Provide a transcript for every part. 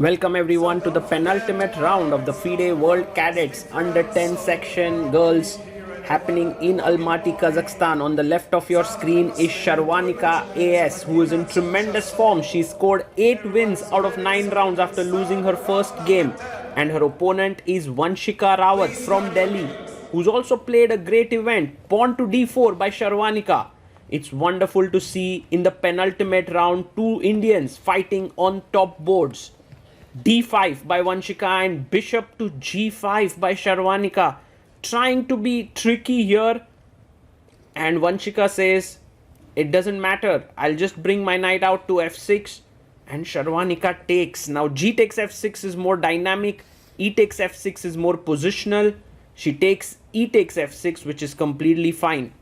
Welcome everyone to the penultimate round of the FIDE World Cadets under 10 section girls happening in Almaty, Kazakhstan. On the left of your screen is Sharvaanica AS, who is in tremendous form. She scored 8 wins out of 9 rounds after losing her first game, and her opponent is Vanshika from Delhi, who's also played a great event, Pawn to D4 by Sharvaanica. It's wonderful to see in the penultimate round two Indians fighting on top boards. D5 by Vanshika and bishop to G5 by Sharvaanica, trying to be tricky here, and Vanshika says it doesn't matter, I'll just bring my knight out to F6, and Sharvaanica takes. Now G takes F6 is more dynamic, E takes F6 is more positional. She takes E takes F6, which is completely fine.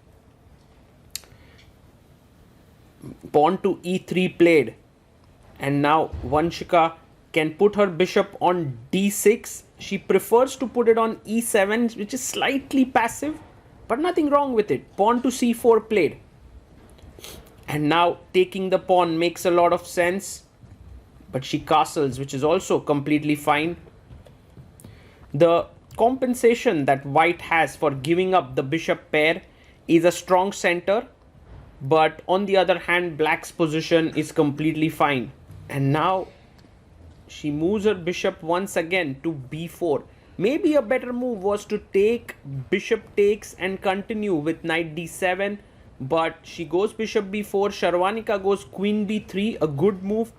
Pawn to E3 played, and now Vanshika can put her bishop on D6. She prefers to put it on E7, which is slightly passive, but nothing wrong with it. Pawn to C4 played, and now taking the pawn makes a lot of sense, but she castles, which is also completely fine. The compensation that white has for giving up the bishop pair is a strong center, but on the other hand, black's position is completely fine. And now she moves her bishop once again to b4. Maybe a better move was to take bishop takes and continue with knight d7, but she goes bishop b4. Sharvaanica goes queen d3, a good move,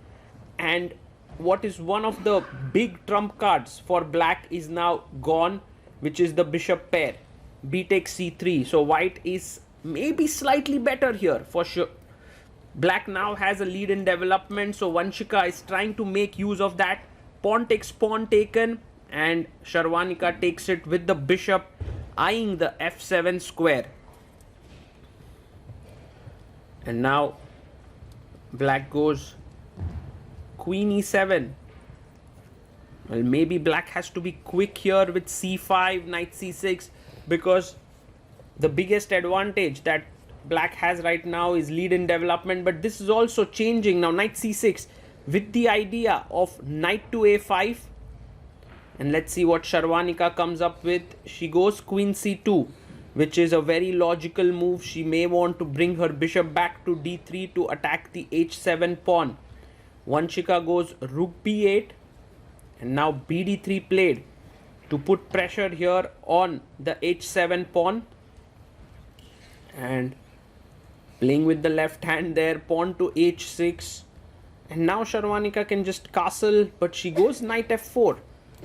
and what is one of the big trump cards for black is now gone, which is the bishop pair. B takes c3. So white is maybe slightly better here for sure. Black now has a lead in development, so Vanshika is trying to make use of that. Pawn takes pawn taken, and Sharvaanica takes it with the bishop eyeing the f7 square. And now black goes queen e7. Well, maybe black has to be quick here with c5, knight c6, because the biggest advantage that black has right now is lead in development, but this is also changing now. Knight c6 with the idea of knight to a5, and let's see what Sharvaanica comes up with. She goes queen c2, which is a very logical move. She may want to bring her bishop back to d3 to attack the h7 pawn. Vanshika goes rook b8, and now bd3 played to put pressure here on the h7 pawn, and playing with the left hand there, pawn to h6, and now Sharvaanica can just castle, but she goes knight f4.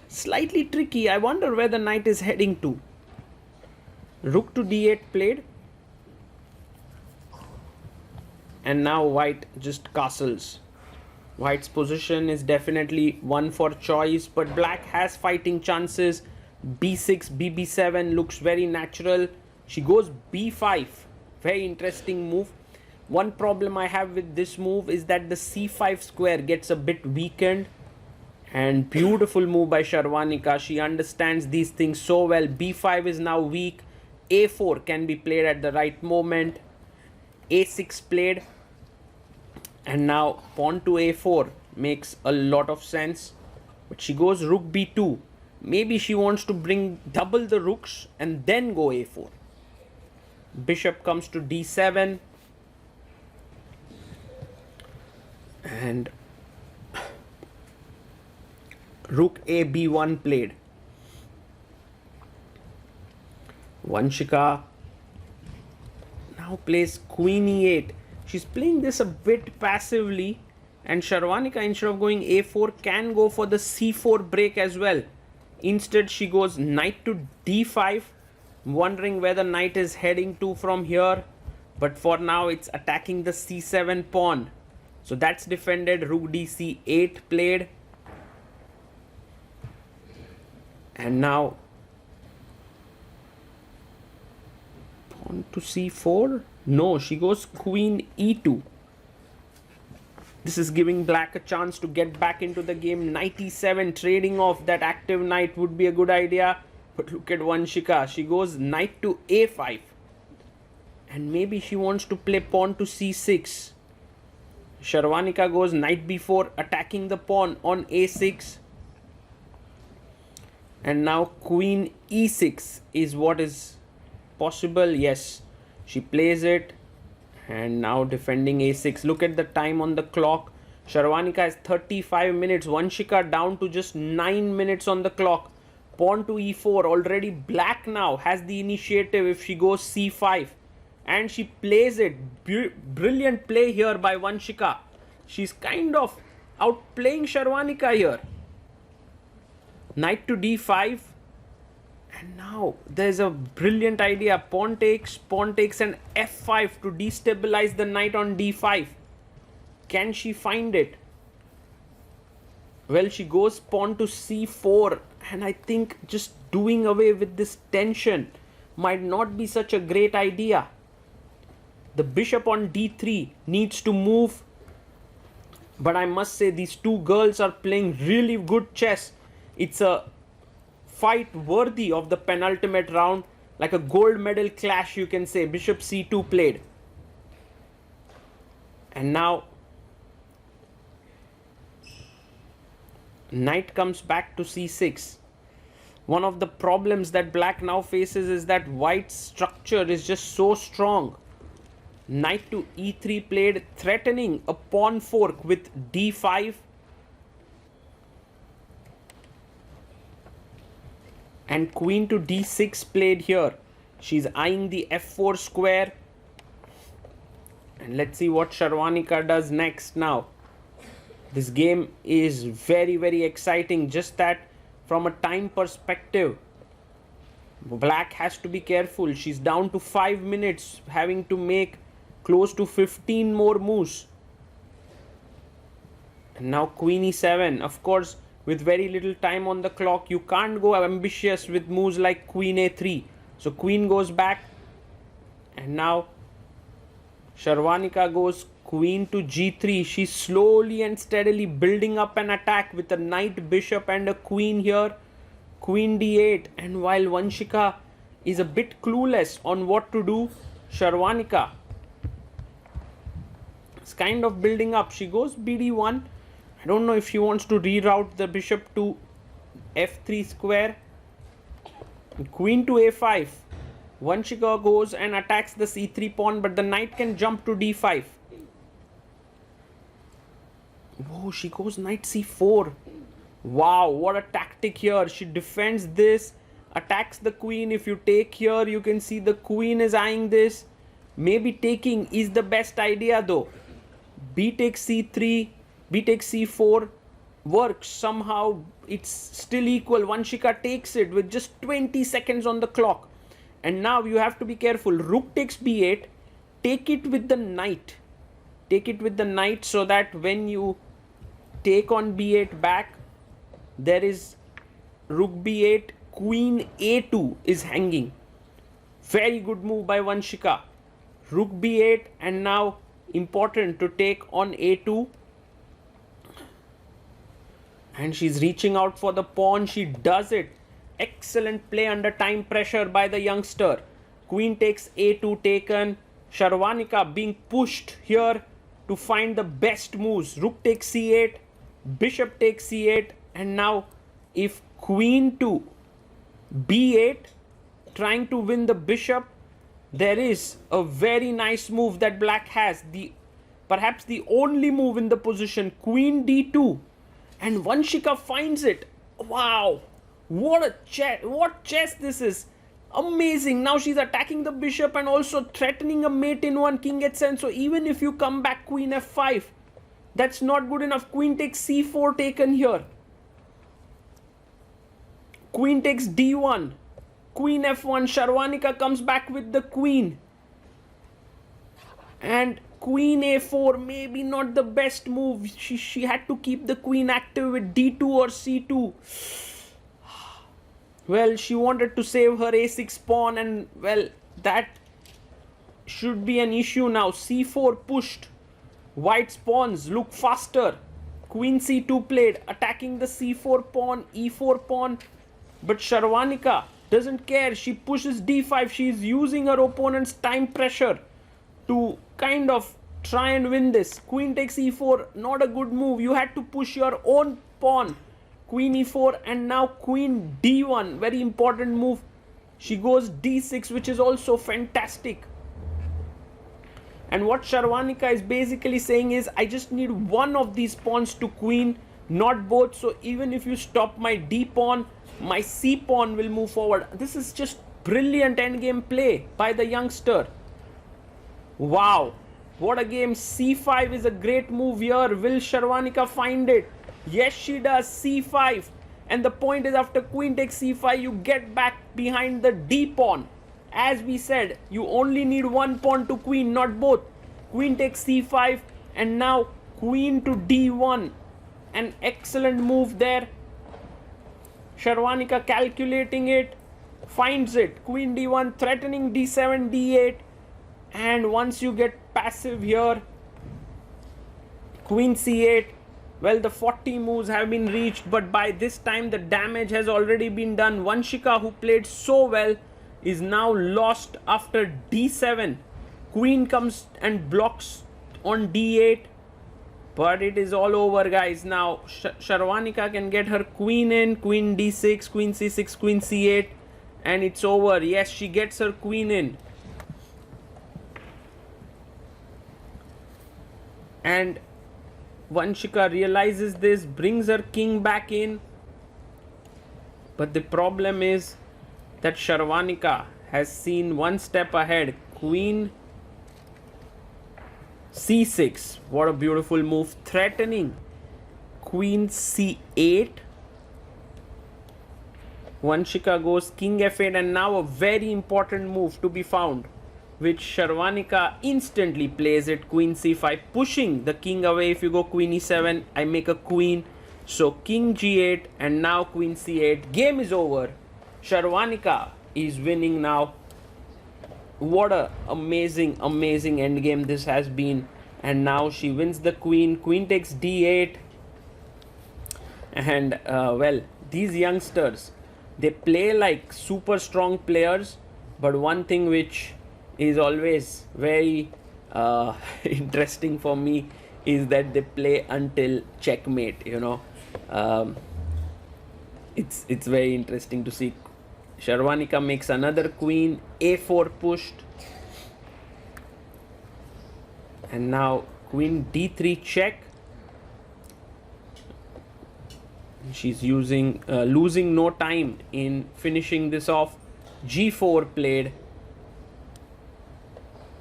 Slightly tricky. I wonder where the knight is heading to. Rook to d8 played, and now white just castles. White's position is definitely one for choice, but black has fighting chances. b6, bb7 looks very natural. She goes b5. Very interesting move. One problem I have with this move is that the c5 square gets a bit weakened, and beautiful move by Sharvaanica. She understands these things so well. b5 is now weak. a4 can be played at the right moment. a6 played, and now pawn to a4 makes a lot of sense, but she goes rook b2. Maybe she wants to bring double the rooks and then go a4. Bishop comes to d7, and rook a b1 played. Vanshika now plays queen e8. She's playing this a bit passively, and Sharvaanica, instead of going a4, can go for the c4 break as well. Instead she goes knight to d5, wondering where the knight is heading to from here, but for now it's attacking the c7 pawn, so that's defended. Rook dc8 played, and now pawn to c4. No, she goes queen e2. This is giving black a chance to get back into the game. Knight e7, trading off that active knight would be a good idea. But look at Vanshika. She goes knight to a5. And maybe she wants to play pawn to c6. Sharvaanica goes knight b4, attacking the pawn on a6. And now queen e6 is what is possible. Yes, she plays it. And now defending a6. Look at the time on the clock. Sharvaanica has 35 minutes. Vanshika down to just 9 minutes on the clock. Pawn to e4. Already black now has the initiative if she goes c5. And she plays it. Brilliant play here by Vanshika. She's kind of outplaying Sharvaanica here. Knight to d5. And now there's a brilliant idea. Pawn takes and f5 to destabilize the knight on d5. Can she find it? Well, she goes pawn to c4. And I think just doing away with this tension might not be such a great idea. The bishop on d3 needs to move. But I must say these two girls are playing really good chess. It's a fight worthy of the penultimate round, like a gold medal clash, you can say. Bishop c2 played. And now knight comes back to c6. One of the problems that black now faces is that white's structure is just so strong. Knight to e3 played, threatening a pawn fork with d5. And queen to d6 played here. She's eyeing the f4 square. And let's see what Sharvaanica does next now. This game is very, very exciting. Just that from a time perspective, black has to be careful. She's down to 5 minutes, having to make close to 15 more moves. And now queen e7. Of course, with very little time on the clock, you can't go ambitious with moves like queen a3. So queen goes back. And now Sharvaanica goes queen to g3. She's slowly and steadily building up an attack with a knight, bishop and a queen here. Queen d8. And while Vanshika is a bit clueless on what to do, Sharvaanica is kind of building up. She goes bd1. I don't know if she wants to reroute the bishop to f3 square. Queen to a5. Vanshika goes and attacks the c3 pawn, but the knight can jump to d5. Whoa, she goes knight c4. Wow, what a tactic here. She defends this, attacks the queen. If you take here, you can see the queen is eyeing this. Maybe taking is the best idea though. B takes c3, B takes c4 works. Somehow it's still equal. Vanshika takes it with just 20 seconds on the clock. And now you have to be careful. Rook takes b8. Take it with the knight. Take it with the knight so that when you take on b8 back, there is rook b8, queen a2 is hanging. Very good move by Vanshika. Rook b8, and now important to take on a2. And she's reaching out for the pawn. She does it. Excellent play under time pressure by the youngster. Queen takes a2 taken. Sharvaanica being pushed here to find the best moves. Rook takes c8. Bishop takes c8. And now if queen to b8, trying to win the bishop, there is a very nice move that black has. Perhaps the only move in the position. Queen d2. And Vanshika finds it. Wow. What chess this is. Amazing. Now she's attacking the bishop and also threatening a mate in one, king h7. So even if you come back queen f5, that's not good enough. Queen takes c4 taken here. Queen takes d1. Queen f1. Sharvaanica comes back with the queen. And queen a4, maybe not the best move. She had to keep the queen active with d2 or c2. Well, she wanted to save her a6 pawn, and well, that should be an issue now. c4 pushed. White's pawns look faster. Queen c2 played, attacking the c4 pawn, e4 pawn. But Sharvaanica doesn't care. She pushes d5. She's using her opponent's time pressure to kind of try and win this. Queen takes e4, not a good move. You had to push your own pawn. Queen e4 and now queen d1, very important move. She goes d6, which is also fantastic. And what Sharvaanica is basically saying is, I just need one of these pawns to queen, not both. So even if you stop my d pawn, my c pawn will move forward. This is just brilliant endgame play by the youngster. Wow, what a game. c5 is a great move here. Will Sharvaanica find it? Yes, she does. c5. And the point is, after queen takes c5, you get back behind the d pawn. As we said, you only need one pawn to queen, not both. Queen takes c5 and now queen to d1. An excellent move there. Sharvaanica calculating it, finds it. Queen d1, threatening d7, d8. And once you get passive here, queen c8. Well, the 40 moves have been reached, but by this time the damage has already been done. Vanshika, who played so well, is now lost after d7. Queen comes and blocks on d8, but it is all over, guys. Now Sharvaanica can get her queen in. Queen d6, queen c6, queen c8, and it's over. Yes, she gets her queen in. And Vanshika realizes this, brings her king back in. But the problem is that Sharvaanica has seen one step ahead. Queen c6. What a beautiful move. Threatening. Queen c8. Vanshika goes king f8, and now a very important move to be found, which Sharvaanica instantly plays it. Queen c5, pushing the king away. If you go queen e7, I make a queen. So king g8 and now queen c8. Game is over. Sharvaanica is winning now. What a amazing endgame this has been. And now she wins the queen. Queen takes d8. And well, these youngsters, they play like super strong players. But one thing which is always very interesting for me is that they play until checkmate, you know. It's very interesting to see. Sharvaanica makes another queen, a4 pushed, and now queen d3 check. She's using losing no time in finishing this off. g4 played,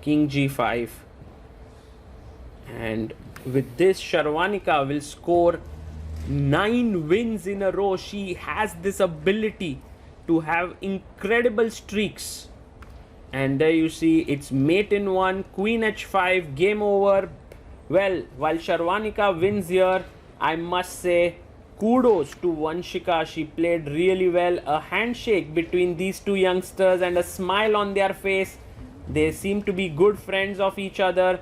king g5, and with this Sharvaanica will score 9 wins in a row. She has this ability to have incredible streaks. And there you see, it's mate in 1, queen h5, game over. Well, while Sharvaanica wins here, I must say kudos to Vanshika. She played really well. A handshake between these two youngsters and a smile on their face. They seem to be good friends of each other.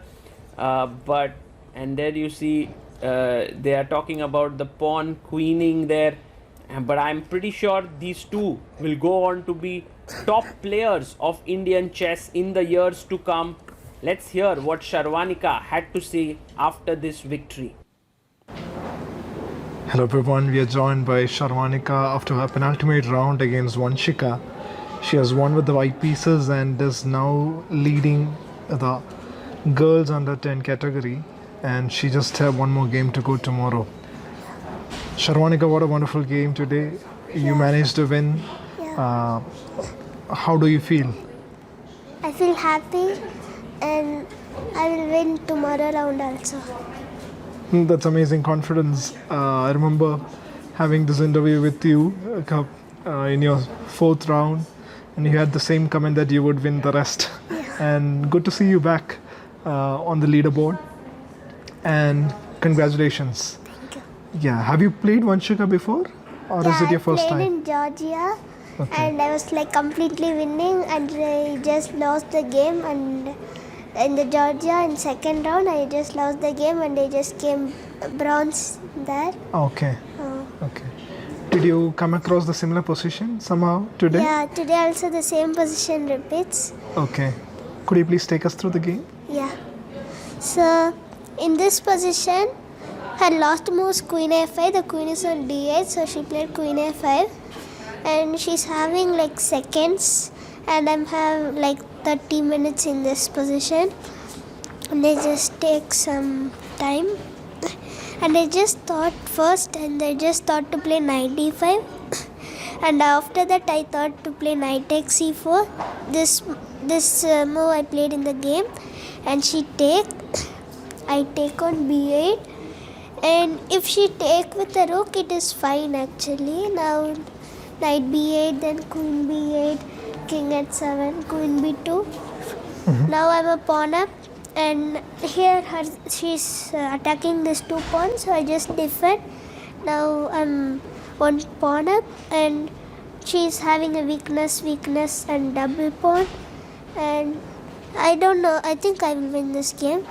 And there you see, they are talking about the pawn queening there. But I'm pretty sure these two will go on to be top players of Indian chess in the years to come. Let's hear what Sharvaanica had to say after this victory. Hello everyone, we are joined by Sharvaanica after her penultimate round against Vanshika. She has won with the white pieces and is now leading the girls under 10 category, and she just have one more game to go tomorrow. Sharvaanica, what a wonderful game today. You managed to win. Yeah. How do you feel? I feel happy and I will win tomorrow round also. That's amazing confidence. I remember having this interview with you in your 4th round, and you had the same comment that you would win the rest. Yeah. And good to see you back on the leaderboard. And congratulations. Thank you. Yeah, have you played Vanshika before, or is it your first I time? played in Georgia, Okay. and I was like completely winning, and I just lost the game. And in the Georgia in second round, I just lost the game, and I just came bronze there. Okay. Okay. Did you come across the similar position somehow today? Yeah, today also the same position repeats. Okay. Could you please take us through the game? Yeah. So in this position, her last move is queen a5. The queen is on d8, so she played queen a5, and she's having like seconds, and I'm have like 30 minutes in this position, and they just take some time. And I just thought first, and I just thought to play knight d5, and after that I thought to play knight takes c4. This move I played in the game, and she take. I take on b8, and if she take with the rook, it is fine actually. Now knight b8, then queen b8, king h7, queen b2. Now I'm a pawn up, and here she's attacking these 2 pawns, so I just defend. Now I'm one pawn up, and she's having a weakness and double pawn, and I don't know, I think I will win this game.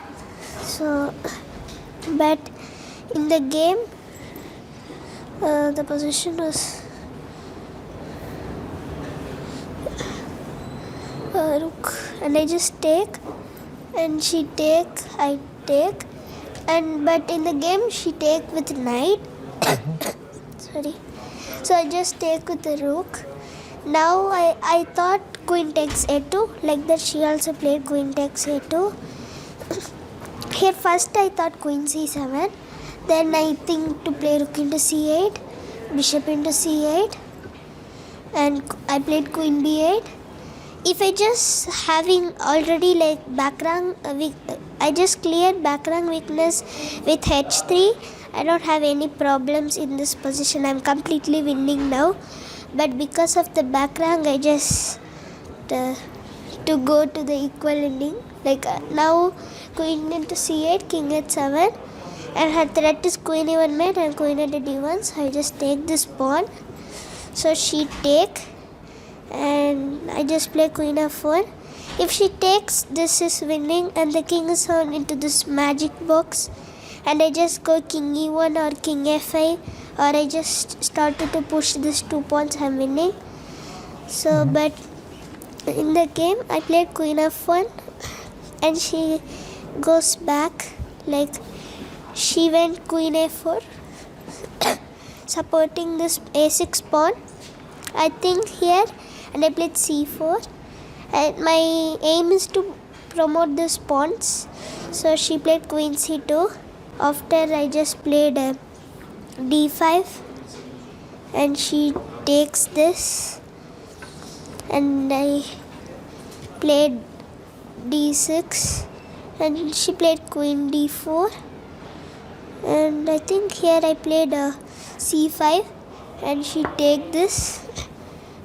So, but in the game, the position was rook, and I just take, and she take, I take, and but in the game she take with knight. Sorry. So I just take with the rook. Now I thought queen takes a2, like that she also played queen takes a2. Here first I thought queen c7, then I think to play rook into c8, bishop into c8, and I played queen b8. If I just having already like background, I just cleared background weakness with h3. I don't have any problems in this position. I'm completely winning now, but because of the background, I just to go to the equal ending. Like now, queen into c8, king h7, and her threat is queen e1 mate and queen at d1. So I just take this pawn. So she take, and I just play queen f4. If she takes, this is winning, and the king is on into this magic box. And I just go king e1 or king f5, or I just started to push these 2 pawns. I'm winning. So, but in the game, I played queen f1, and she goes back, like she went queen a4, supporting this a6 pawn. I think here, and I played c4, and my aim is to promote these pawns. So she played queen c2. After I just played d5, and she takes this, and I played d6, and she played queen d4, and I think here I played c5, and she take this.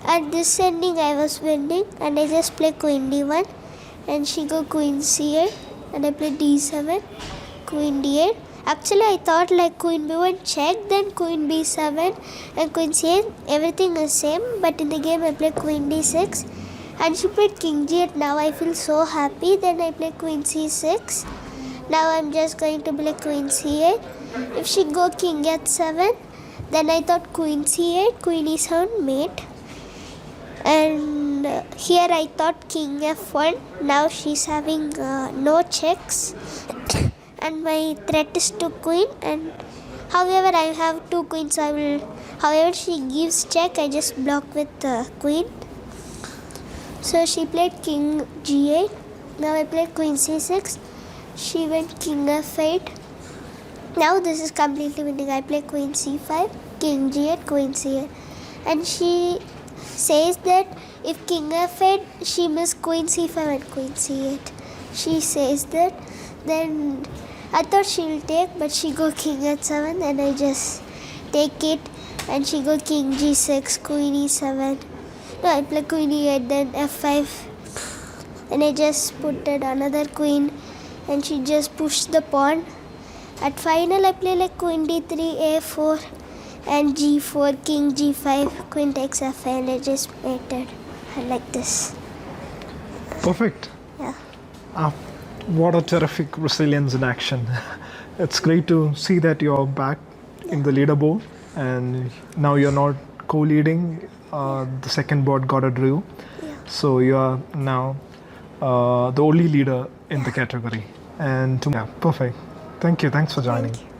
At this ending I was winning, and I just played queen d1, and she go queen c8, and I played d7, queen d8. Actually, I thought like queen b1 check, then queen b7 and queen c8, everything is same. But in the game, I played queen d6, and she played king g8. Now I feel so happy. Then I played queen c6. Now I'm just going to play queen c8. If she go king h7, then I thought queen c8, queen e7 mate. And here I thought king f1. Now she's having no checks. And my threat is to queen, and however I have 2 queens, so I will, however she gives check, I just block with queen. So she played king g8. Now I played queen c6. She went king f8. Now this is completely winning. I play queen c5, king g8, queen c8, and she says that if king f8, she missed queen c5 and queen c8. She says that. Then I thought she will take, but she go king h7, and I just take it, and she go king g6, queen e7. No, I play queen e8, then f5, and I just put another queen, and she just pushed the pawn. At final, I play like queen d3, a4, and g4, king g5, queen takes f5, and I just mated like this. Perfect. Yeah. What a terrific resilience in action. It's great to see that you're back in the leaderboard, and now you're not co-leading. The second board got a draw. Yeah. So you are now the only leader in the category. And yeah, perfect. Thank you. Thanks for joining. Thank you.